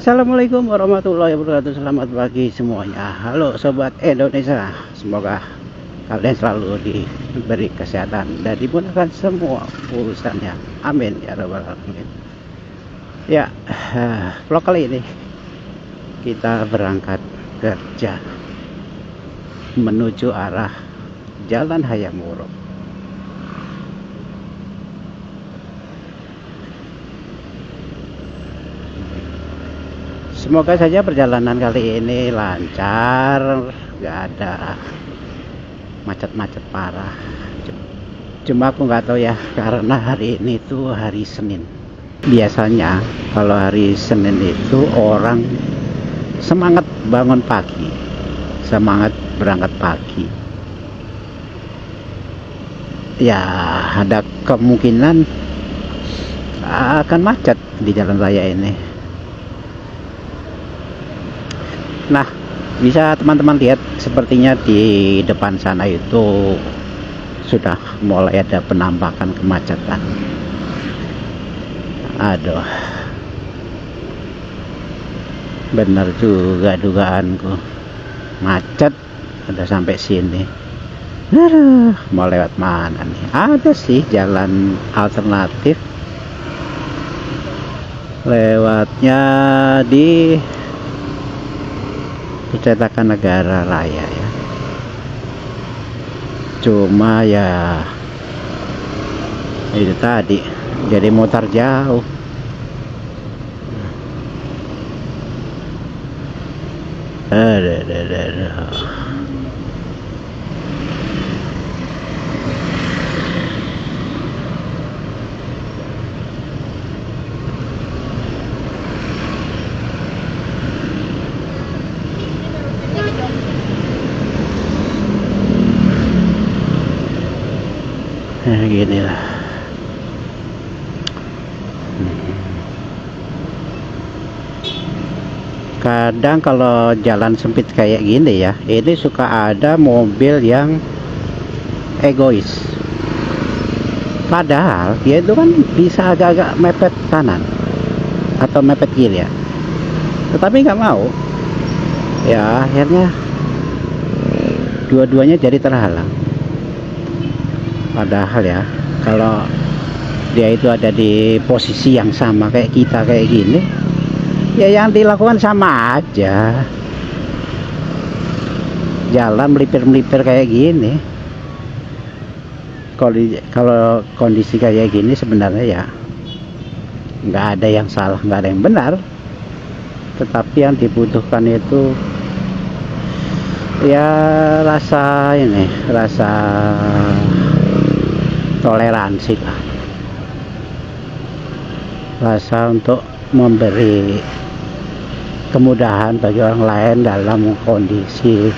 Assalamualaikum warahmatullahi wabarakatuh. Selamat pagi semuanya. Halo sobat Indonesia, semoga kalian selalu diberi kesehatan dan dimudahkan semua urusannya, amin ya rabbal alamin. Ya, vlog kali ini kita berangkat kerja menuju arah Jalan Hayam Wuruk. Semoga saja perjalanan kali ini lancar, gak ada macet-macet parah. Cuma aku nggak tahu ya, karena hari ini tuh hari Senin. Biasanya kalau hari Senin itu orang semangat bangun pagi, semangat berangkat pagi. Ya ada kemungkinan akan macet di jalan raya ini. Nah, bisa teman-teman lihat sepertinya di depan sana itu sudah mulai ada penampakan kemacetan. Aduh, bener juga dugaanku, macet udah sampai sini. Aduh, mau lewat mana nih? Ada sih jalan alternatif, lewatnya di Percetakan Negara Raya ya. Cuma ya itu tadi, jadi mutar jauh. Gini lah. Kadang kalau jalan sempit kayak gini ya, ini suka ada mobil yang egois. Padahal dia itu kan bisa agak-agak mepet kanan atau mepet kiri ya, tetapi nggak mau. Ya akhirnya dua-duanya jadi terhalang. Padahal ya, kalau dia itu ada di posisi yang sama kayak kita kayak gini, ya yang dilakukan sama aja. Jalan melipir-melipir kayak gini. Kalau kondisi kayak gini sebenarnya ya nggak ada yang salah, nggak ada yang benar. Tetapi yang dibutuhkan itu ya rasa toleransi lah, rasa untuk memberi kemudahan bagi orang lain dalam kondisi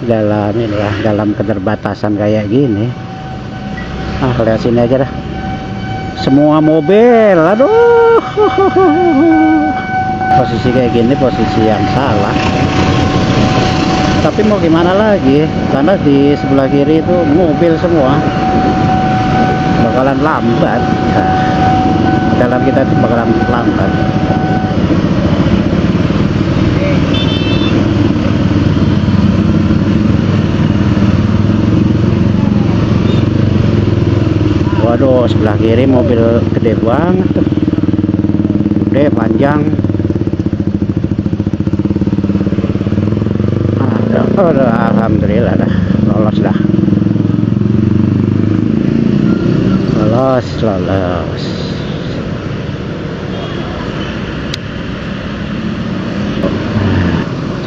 dalam keterbatasan kayak gini. Lihat sini aja dah, semua mobil, aduh, posisi kayak gini posisi yang salah. Tapi mau gimana lagi, karena di sebelah kiri itu mobil semua, bakalan lambat. Dalam kita itu bakalan lambat. Waduh, sebelah kiri mobil gede banget tuh, gede panjang. Alhamdulillah dah, lolos dah, lolos.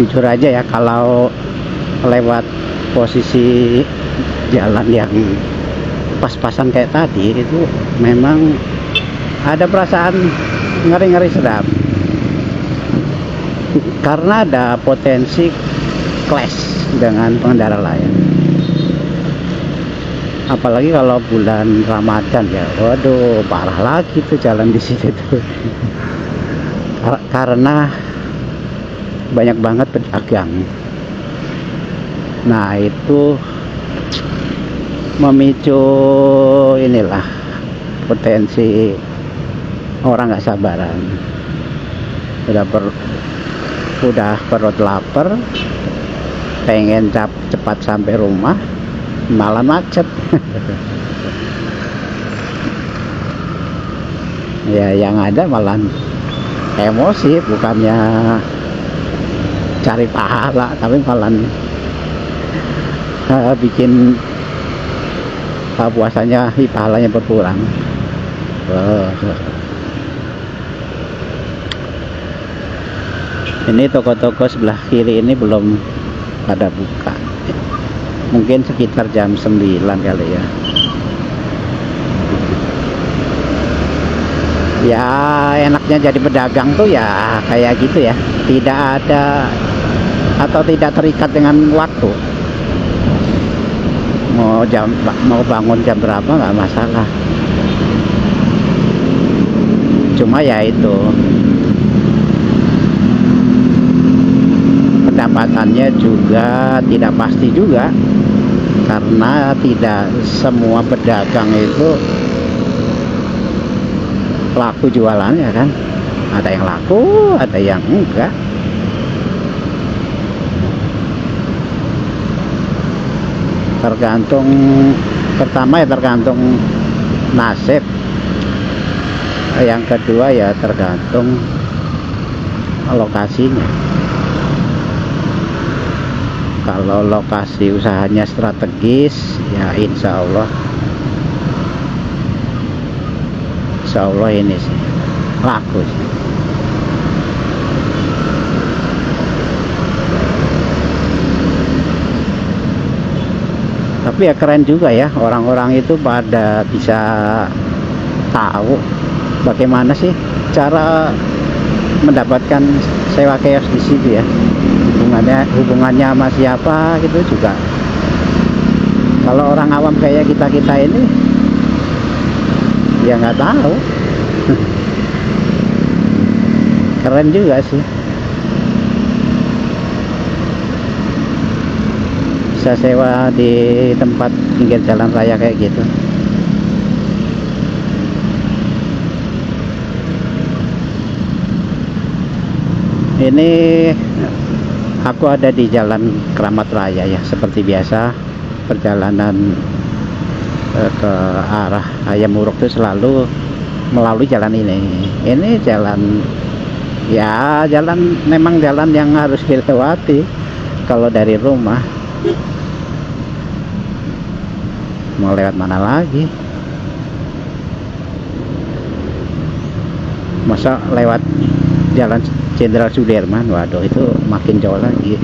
Jujur aja ya, kalau lewat posisi jalan yang pas-pasan kayak tadi itu memang ada perasaan ngeri-ngeri sedap, karena ada potensi clash dengan pengendara lain. Apalagi kalau bulan Ramadan ya, waduh parah lagi tuh jalan di situ tuh. Karena banyak banget pedagang. Nah itu memicu inilah potensi orang nggak sabaran, udah perut lapar, pengen cepat sampai rumah, malah macet. Ya yang ada malah emosi, bukannya cari pahala, tapi malah bikin puasanya, pahalanya berkurang. Ini toko-toko sebelah kiri ini belum pada buka, mungkin sekitar jam 9 kali ya. Ya enaknya jadi pedagang tuh ya kayak gitu ya, tidak ada atau tidak terikat dengan waktu. Mau bangun jam berapa nggak masalah, cuma ya itu pendapatannya juga tidak pasti juga, karena tidak semua pedagang itu laku jualannya kan. Ada yang laku, ada yang enggak. Tergantung, pertama ya tergantung nasib, yang kedua ya tergantung lokasinya. Kalau lokasi usahanya strategis ya insya Allah ini sih laku sih. Tapi ya keren juga ya, orang-orang itu pada bisa tahu bagaimana sih cara mendapatkan sewa kios di situ ya, hubungannya sama siapa gitu juga. Kalau orang awam kayak kita ini ya nggak tahu. Keren juga sih, bisa sewa di tempat pinggir jalan raya kayak gitu. Ini aku ada di Jalan Keramat Raya ya, seperti biasa perjalanan ke arah Hayam Wuruk itu selalu melalui jalan ini. Ini jalan ya, memang jalan yang harus dilewati kalau dari rumah. Mau lewat mana lagi? Masa lewat Jalan Jenderal Sudirman? Waduh, itu makin jauh lagi.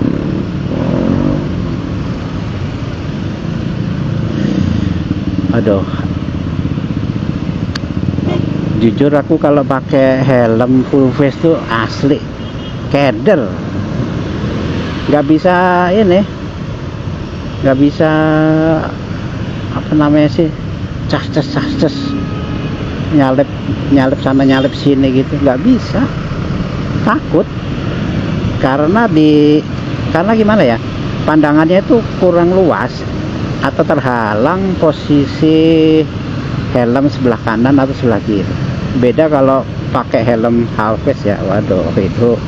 Aduh, jujur aku kalau pakai helm full face tuh asli keder, nggak bisa ini, nggak bisa apa namanya sih, cas nyalip sana nyalip sini gitu, nggak bisa, takut. Karena gimana ya, pandangannya itu kurang luas atau terhalang posisi helm sebelah kanan atau sebelah kiri. Beda kalau pakai helm half face ya, waduh itu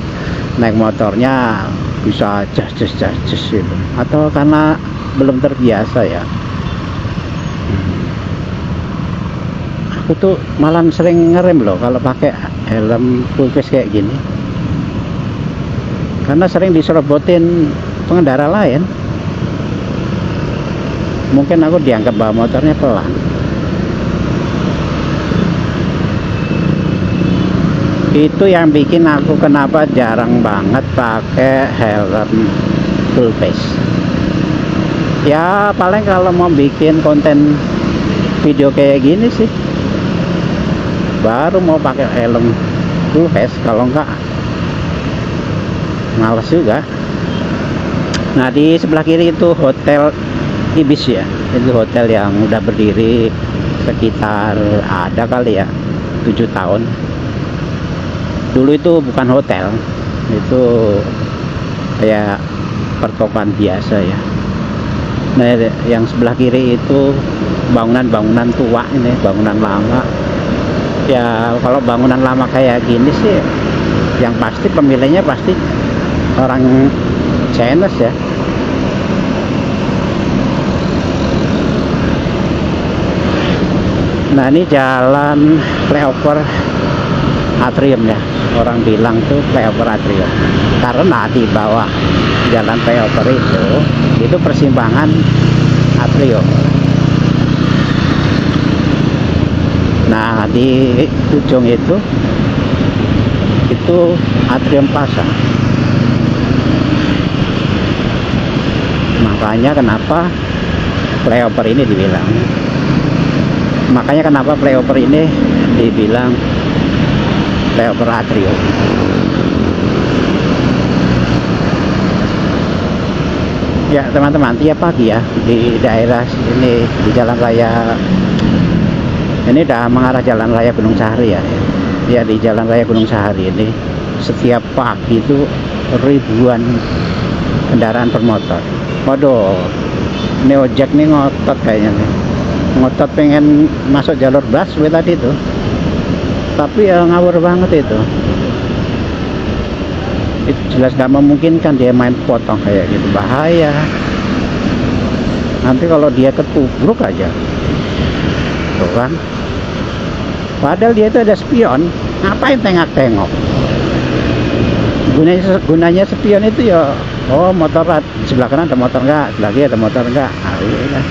naik motornya bisa jas gitu. Atau karena belum terbiasa ya, aku tuh malah sering ngerem loh kalau pakai helm full face kayak gini, karena sering diserobotin pengendara lain. Mungkin aku dianggap bawa motornya pelan. Itu yang bikin aku kenapa jarang banget pakai helm full face. Ya paling kalau mau bikin konten video kayak gini sih baru mau pakai helm full face, kalau enggak males juga. Nah di sebelah kiri itu Hotel Ibis ya, itu hotel yang udah berdiri sekitar ada kali ya 7 tahun. Dulu itu bukan hotel, itu kayak pertokoan biasa ya. Nah yang sebelah kiri itu bangunan-bangunan tua, ini bangunan lama Ya kalau bangunan lama kayak gini sih yang pasti pemilihnya pasti orang Chinese ya. Nah ini jalan flyover Atrium ya, orang bilang tuh flyover Atrium karena di bawah jalan flyover itu persimpangan Atrium. Nah di ujung itu Atrium Plaza. Makanya kenapa flyover ini dibilang flyover Atrium. Ya teman-teman, tiap pagi ya di daerah sini di jalan raya ini udah mengarah jalan raya Gunung Sahari ya. Ya di jalan raya Gunung Sahari ini setiap pagi itu ribuan kendaraan bermotor. Waduh, ini ojek nih ngotot kayaknya nih. Ngotot pengen masuk jalur busway tadi tuh, tapi ya ngawur banget itu jelas gak memungkinkan dia main potong kayak gitu, bahaya nanti kalau dia ketubruk aja tuh kan. Padahal dia itu ada spion, ngapain tengok-tengok? Gunanya spion itu ya, oh motor sebelah kanan ada motor enggak, sebelah kiri ada motor enggak, udah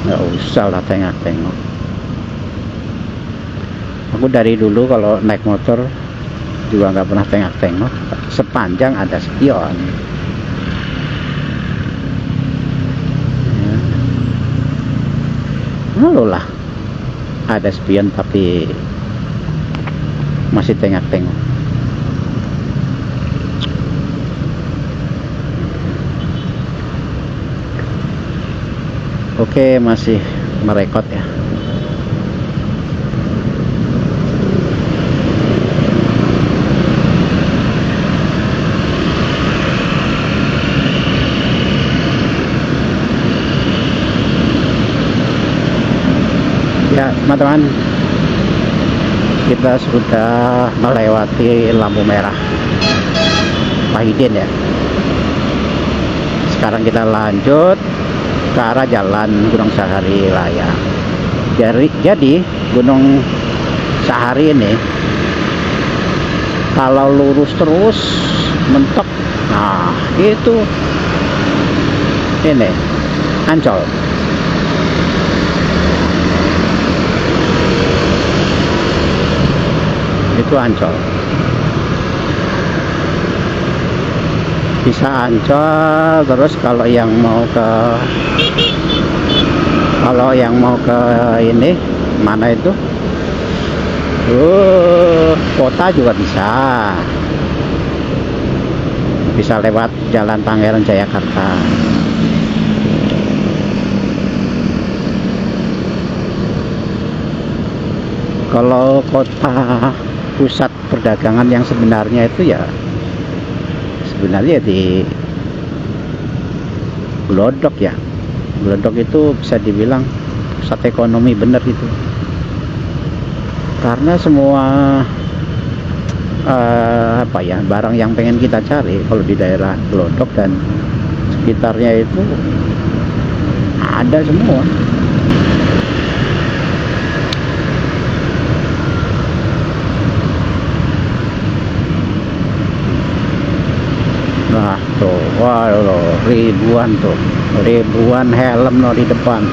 nggak usah lah tengok-tengok. Aku dari dulu kalau naik motor juga nggak pernah tengok-tengok sepanjang ada spion ya. Lalu lah ada spion tapi masih tengok-tengok. Oke, masih merekod ya. Ya teman-teman, kita sudah melewati lampu merah Wahidin ya. Sekarang kita lanjut ke arah jalan Gunung Sahari Raya. Jadi Gunung Sahari ini kalau lurus terus mentok, nah itu ini Ancol. Itu Ancol, bisa Ancol. Terus kalau yang mau ke ini mana itu kota juga bisa lewat Jalan Pangeran Jayakarta. Kalau kota pusat perdagangan yang sebenarnya itu ya sebenarnya di Glodok ya. Glodok itu bisa dibilang pusat ekonomi bener gitu, karena semua barang yang pengen kita cari kalau di daerah Glodok dan sekitarnya itu ada semua. Nah tuh, wah ribuan helm no di depan.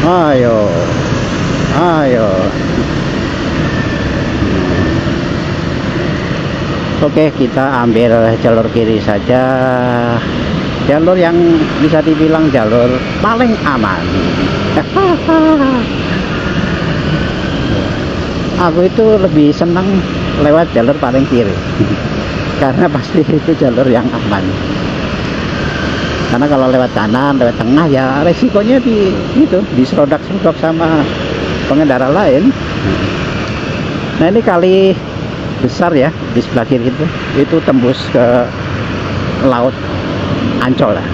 Ayo, ayo. Oke, kita ambil jalur kiri saja. Jalur yang bisa dibilang jalur paling aman. Aku itu lebih senang lewat jalur paling kiri karena pasti itu jalur yang aman. Karena kalau lewat kanan, lewat tengah ya resikonya diserodak-serodok sama pengendara lain. Nah ini kali besar ya di sebelah kiri itu tembus ke laut Ancol lah.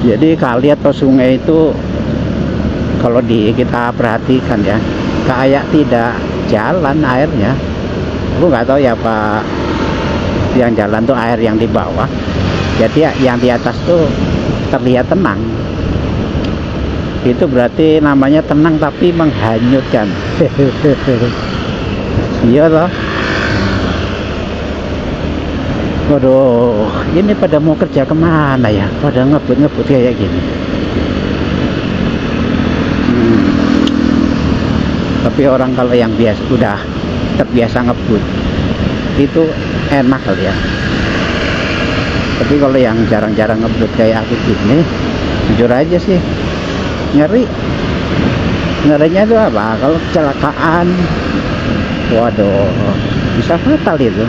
Jadi kali atau sungai itu kalau kita perhatikan ya, kayak tidak jalan airnya. Aku nggak tahu ya apa yang jalan tuh air yang di bawah. Jadi yang di atas tuh terlihat tenang. Itu berarti namanya tenang tapi menghanyutkan. Iya loh. Waduh, ini pada mau kerja kemana ya? Pada ngebut-ngebut kayak gini. Tapi orang kalau yang udah terbiasa ngebut, itu enak kali ya. Tapi kalau yang jarang-jarang ngebut kayak aku gini, jujur aja sih, ngerinya itu apa? Kalau kecelakaan, waduh, bisa fatal itu.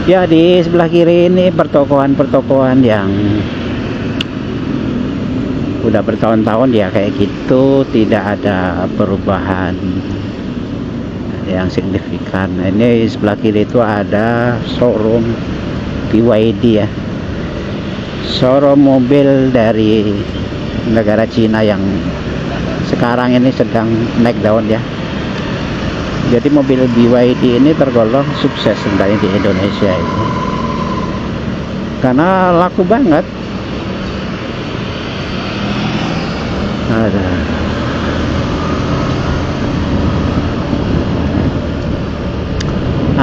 Ya, di sebelah kiri ini pertokoan-pertokoan yang udah bertahun-tahun ya kayak gitu, tidak ada perubahan yang signifikan. Ini sebelah kiri itu ada showroom BYD ya, showroom mobil dari negara Cina yang sekarang ini sedang naik daun ya. Jadi mobil BYD ini tergolong sukses sebenarnya di Indonesia ini, karena laku banget. Ada.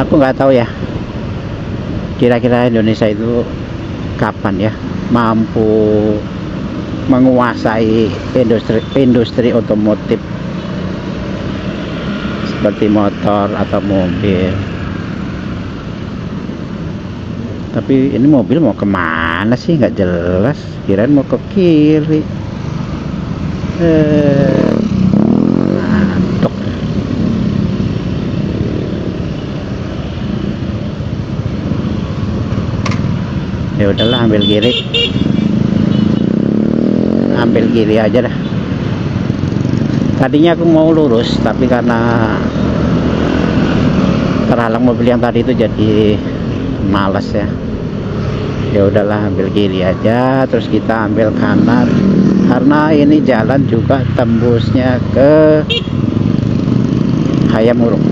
Aku nggak tahu ya, kira-kira Indonesia itu kapan ya mampu menguasai industri otomotif seperti motor atau mobil. Tapi ini mobil mau kemana sih, nggak jelas. Kirain mau ke kiri. Ngantuk. Ya udahlah, ambil kiri aja dah. Tadinya aku mau lurus, tapi karena terhalang mobil yang tadi itu jadi males ya. Ya udahlah, ambil kiri aja, terus kita ambil kanan karena ini jalan juga tembusnya ke Hayamuruk.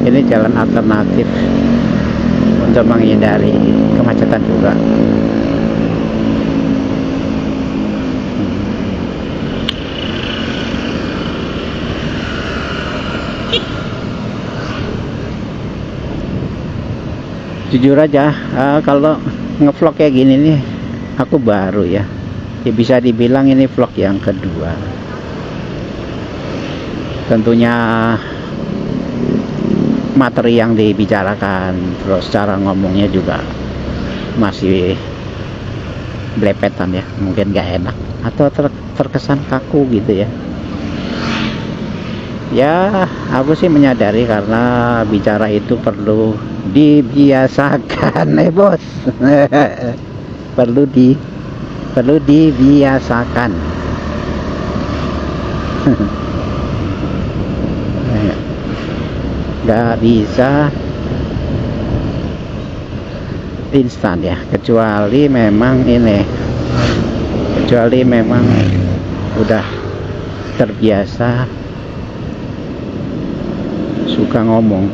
Ini jalan alternatif untuk menghindari kemacetan juga. Jujur aja, kalau ngevlog kayak gini nih aku baru ya. Bisa dibilang ini vlog yang kedua. Tentunya materi yang dibicarakan, terus cara ngomongnya juga masih belepetan ya, mungkin gak enak atau terkesan kaku gitu ya. Ya, aku sih menyadari karena bicara itu perlu dibiasakan, bos. perlu dibiasakan. Nggak bisa instan ya, kecuali memang udah terbiasa suka ngomong.